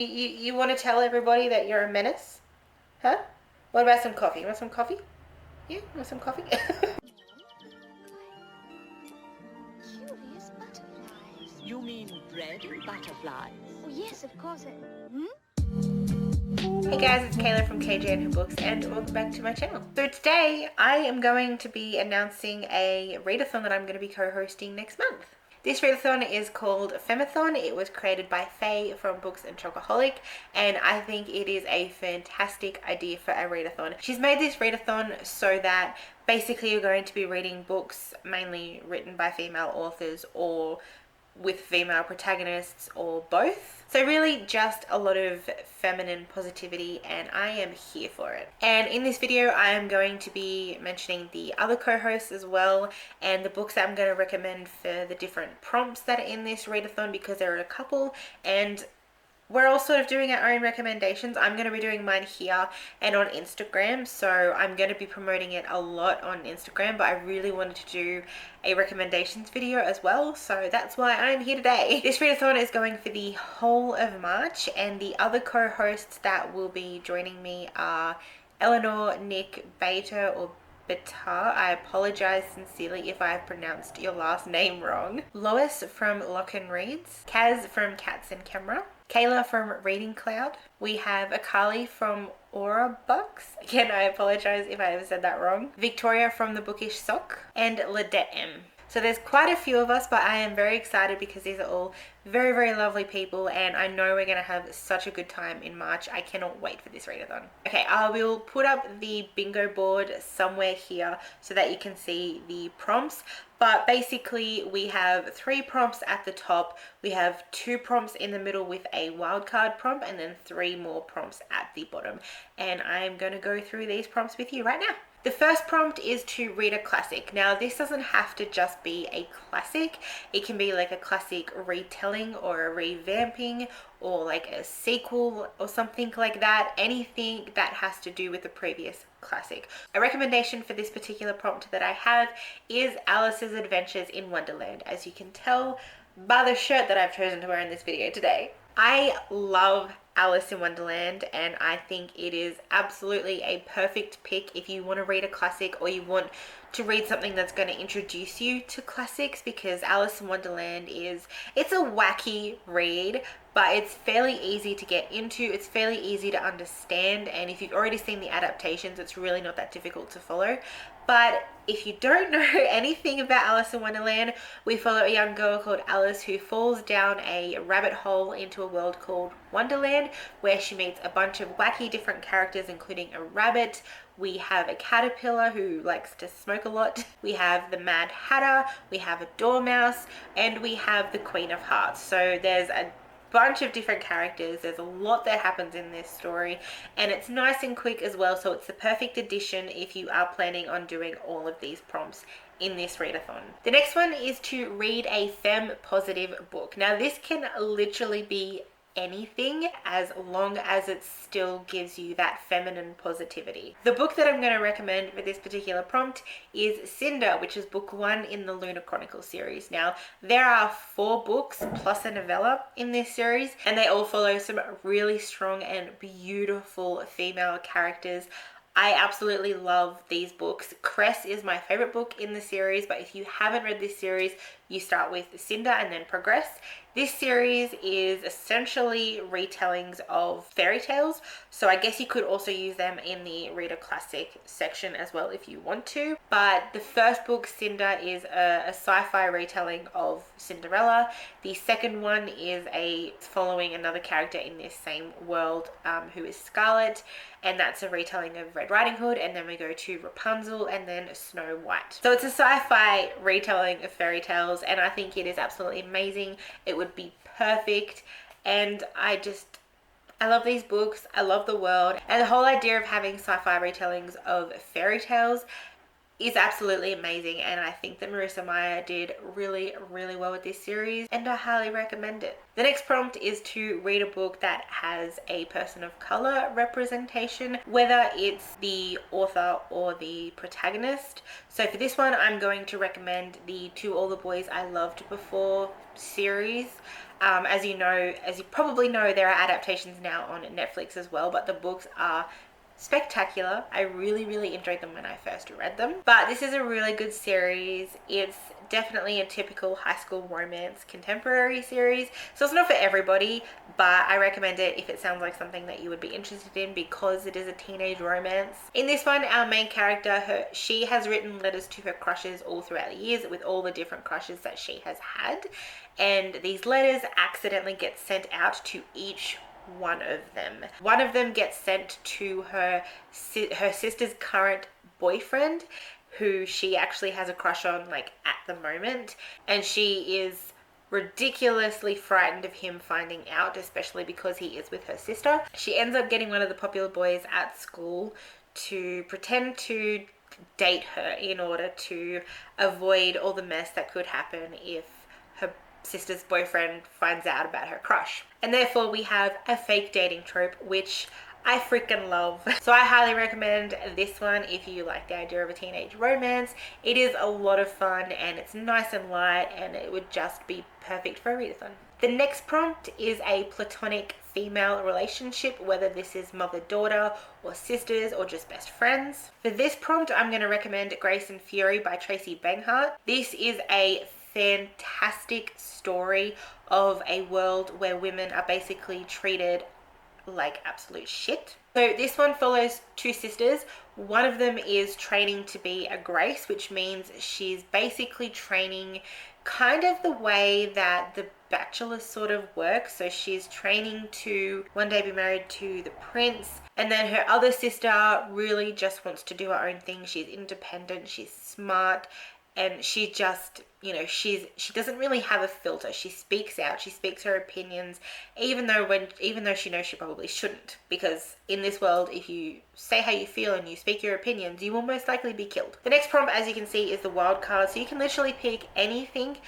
You want to tell everybody that you're a menace? Huh? What about some coffee? You want some coffee? Yeah, you want some coffee? Curious butterflies. You mean bread and butterflies? Oh, yes, of course. Hey guys, it's Kayla from KJ and Her Books, and welcome back to my channel. So today I am going to be announcing a readathon that I'm going to be co-hosting next month. This readathon is called Femathon. It was created by Faye from Books and Chocoholic, and I think it is a fantastic idea for a readathon. She's made this readathon so that basically you're going to be reading books mainly written by female authors or with female protagonists or both. So really just a lot of feminine positivity, and I am here for it. And in this video I am going to be mentioning the other co-hosts as well, and the books that I'm going to recommend for the different prompts that are in this readathon, because there are a couple and we're all sort of doing our own recommendations. I'm going to be doing mine here and on Instagram, so I'm going to be promoting it a lot on Instagram, but I really wanted to do a recommendations video as well, so that's why I'm here today. This readathon is going for the whole of March, and the other co-hosts that will be joining me are Eleanor, Nick, Beta, or Bitar. I apologize sincerely if I have pronounced your last name wrong. Lois from Locken Reads, Kaz from Cats and Camera, Kayla from Reading Cloud. We have Akali from Aura Bucks. Again, I apologize if I have said that wrong. Victoria from The Bookish Sock, and Ladette M. So there's quite a few of us, but I am very excited because these are all very, very lovely people, and I know we're going to have such a good time in March. I cannot wait for this readathon. Okay, I will put up the bingo board somewhere here so that you can see the prompts. But basically we have 3 prompts at the top, we have 2 prompts in the middle with a wildcard prompt, and then 3 more prompts at the bottom. And I'm going to go through these prompts with you right now. The first prompt is to read a classic. Now this doesn't have to just be a classic. It can be like a classic retelling or a revamping or like a sequel or something like that. Anything that has to do with the previous classic. A recommendation for this particular prompt that I have is Alice's Adventures in Wonderland, as you can tell by the shirt that I've chosen to wear in this video today. I love Alice in Wonderland, and I think it is absolutely a perfect pick if you want to read a classic or you want to read something that's going to introduce you to classics, because Alice in Wonderland it's a wacky read, but it's fairly easy to get into, it's fairly easy to understand, and if you've already seen the adaptations, it's really not that difficult to follow. But if you don't know anything about Alice in Wonderland, we follow a young girl called Alice who falls down a rabbit hole into a world called Wonderland, where she meets a bunch of wacky different characters, including a rabbit. We have a caterpillar who likes to smoke a lot. We have the Mad Hatter, we have a dormouse, and we have the Queen of Hearts. So there's a bunch of different characters. There's a lot that happens in this story, and it's nice and quick as well, so it's the perfect addition if you are planning on doing all of these prompts in this readathon. The next one is to read a femme positive book. Now this can literally be anything as long as it still gives you that feminine positivity. The book that I'm going to recommend for this particular prompt is Cinder, which is book 1 in the Lunar Chronicles series. Now there are 4 books plus a novella in this series, and they all follow some really strong and beautiful female characters. I absolutely love these books. Cress is my favorite book in the series, but if you haven't read this series, you start with Cinder and then progress. This series is essentially retellings of fairy tales, so I guess you could also use them in the read a classic section as well if you want to. But the first book, Cinder, is a sci-fi retelling of Cinderella. The second one is following another character in this same world who is Scarlet, and that's a retelling of Red Riding Hood, and then we go to Rapunzel and then Snow White. So it's a sci-fi retelling of fairy tales, and I think it is absolutely amazing. It would be perfect, and I love these books. I love the world, and the whole idea of having sci-fi retellings of fairy tales is absolutely amazing, and I think that Marissa Meyer did really, really well with this series, and I highly recommend it. The next prompt is to read a book that has a person of color representation, whether it's the author or the protagonist. So for this one, I'm going to recommend the To All the Boys I Loved Before series. As you probably know, there are adaptations now on Netflix as well, but the books are spectacular. I really, really enjoyed them when I first read them. But this is a really good series. It's definitely a typical high school romance contemporary series. So it's not for everybody, but I recommend it if it sounds like something that you would be interested in, because it is a teenage romance. In this one, our main character, she has written letters to her crushes all throughout the years with all the different crushes that she has had. And these letters accidentally get sent out to each one of them. One of them gets sent to her sister's current boyfriend, who she actually has a crush on like at the moment, and she is ridiculously frightened of him finding out, especially because he is with her sister. She ends up getting one of the popular boys at school to pretend to date her in order to avoid all the mess that could happen if her sister's boyfriend finds out about her crush. And therefore we have a fake dating trope, which I freaking love. So I highly recommend this one if you like the idea of a teenage romance. It is a lot of fun and it's nice and light, and it would just be perfect for a readathon. The next prompt is a platonic female relationship, whether this is mother-daughter or sisters or just best friends. For this prompt, I'm going to recommend Grace and Fury by Tracy Banghart. This is a fantastic story of a world where women are basically treated like absolute shit. So this one follows two sisters. One of them is training to be a Grace, which means she's basically training kind of the way that the Bachelor sort of works. So she's training to one day be married to the prince, and then her other sister really just wants to do her own thing. She's independent, she's smart, and she just, she doesn't really have a filter. She speaks out, she speaks her opinions, even though she knows she probably shouldn't, because in this world, if you say how you feel and you speak your opinions, you will most likely be killed. The next prompt, as you can see, is the wild card, so you can literally pick anything,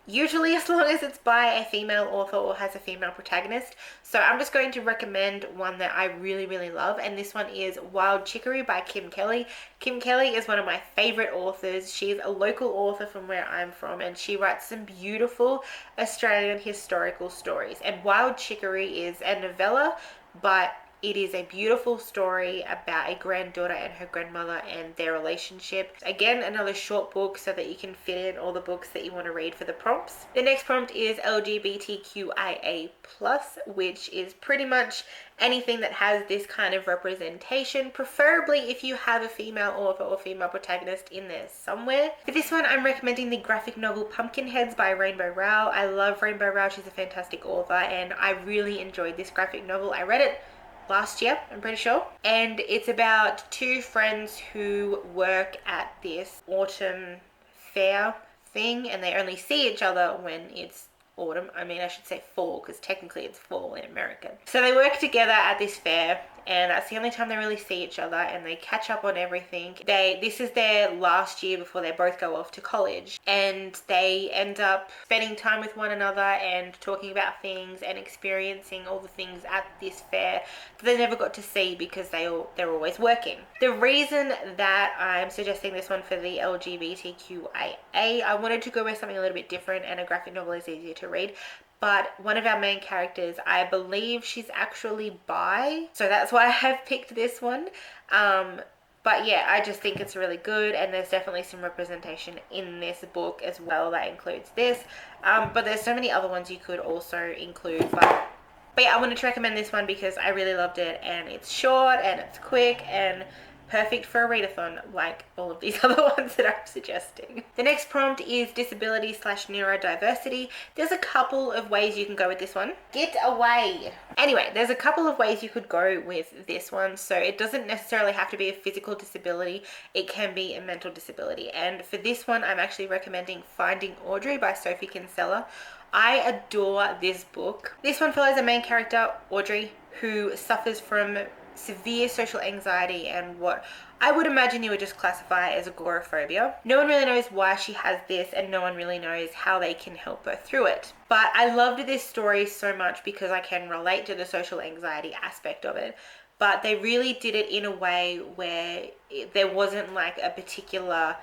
usually as long as it's by a female author or has a female protagonist. So I'm just going to recommend one that I really, really love, and this one is Wild Chicory by Kim Kelly. Kim Kelly is one of my favorite authors. She's a local author from where I'm from, and she writes some beautiful Australian historical stories. And Wild Chicory is a novella, but it is a beautiful story about a granddaughter and her grandmother and their relationship. Again, another short book so that you can fit in all the books that you want to read for the prompts. The next prompt is LGBTQIA+, which is pretty much anything that has this kind of representation, preferably if you have a female author or female protagonist in there somewhere. For this one, I'm recommending the graphic novel Pumpkinheads by Rainbow Rowell. I love Rainbow Rowell. She's a fantastic author, and I really enjoyed this graphic novel. I read it last year, I'm pretty sure, and it's about two friends who work at this autumn fair thing, and they only see each other when it's autumn. I mean, I should say fall, because technically it's fall in America. So they work together at this fair, and that's the only time they really see each other, and they catch up on everything. This is their last year before they both go off to college, and they end up spending time with one another and talking about things and experiencing all the things at this fair that they never got to see because they're always working. The reason that I'm suggesting this one for the LGBTQIA, I wanted to go with something a little bit different, and a graphic novel is easier to read. But one of our main characters, I believe she's actually bi, so that's why I have picked this one. But yeah, I just think it's really good, and there's definitely some representation in this book as well that includes this. But there's so many other ones you could also include, but yeah, I wanted to recommend this one because I really loved it, and it's short and it's quick and perfect for a readathon, like all of these other ones that I'm suggesting. The next prompt is disability/neurodiversity. There's a couple of ways you can go with this one. Get away! Anyway, there's a couple of ways you could go with this one. So it doesn't necessarily have to be a physical disability. It can be a mental disability. And for this one, I'm actually recommending Finding Audrey by Sophie Kinsella. I adore this book. This one follows a main character, Audrey, who suffers from severe social anxiety and what I would imagine you would just classify as agoraphobia. No one really knows why she has this, and no one really knows how they can help her through it. But I loved this story so much because I can relate to the social anxiety aspect of it. But they really did it in a way where there wasn't like a particular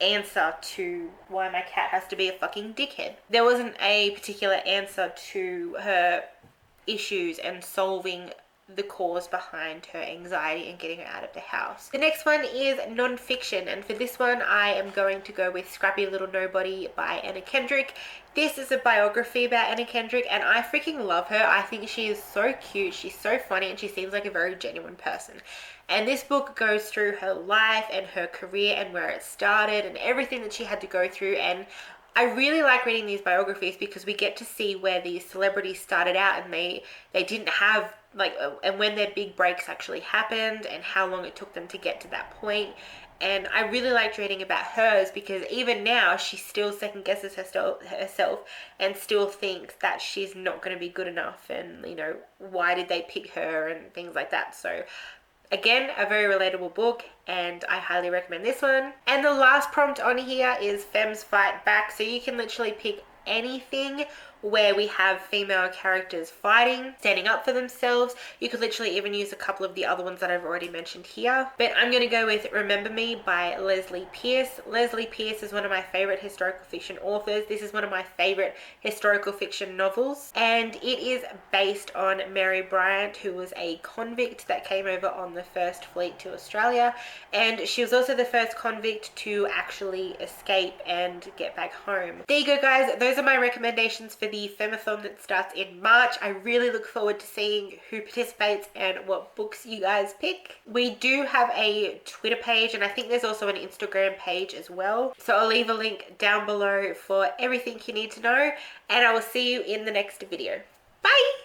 answer to why my cat has to be a fucking dickhead. There wasn't a particular answer to her issues and solving the cause behind her anxiety and getting her out of the house. The next one is non-fiction, and for this one I am going to go with Scrappy Little Nobody by Anna Kendrick. This is a biography about Anna Kendrick, and I freaking love her. I think she is so cute, she's so funny, and she seems like a very genuine person. And this book goes through her life and her career and where it started and everything that she had to go through. And I really like reading these biographies because we get to see where these celebrities started out, and they didn't have like, and when their big breaks actually happened and how long it took them to get to that point. And I really liked reading about hers because even now she still second guesses herself and still thinks that she's not going to be good enough, and you know, why did they pick her and things like that. So again, a very relatable book, and I highly recommend this one. And the last prompt on here is Femmes Fight Back. So you can literally pick anything where we have female characters fighting, standing up for themselves. You could literally even use a couple of the other ones that I've already mentioned here. But I'm going to go with Remember Me by Leslie Pierce. Leslie Pierce is one of my favorite historical fiction authors. This is one of my favorite historical fiction novels, and it is based on Mary Bryant, who was a convict that came over on the First Fleet to Australia, and she was also the first convict to actually escape and get back home. There you go, guys. Those are my recommendations for the Femathon that starts in March. I really look forward to seeing who participates and what books you guys pick. We do have a Twitter page, and I think there's also an Instagram page as well. So I'll leave a link down below for everything you need to know, and I will see you in the next video. Bye!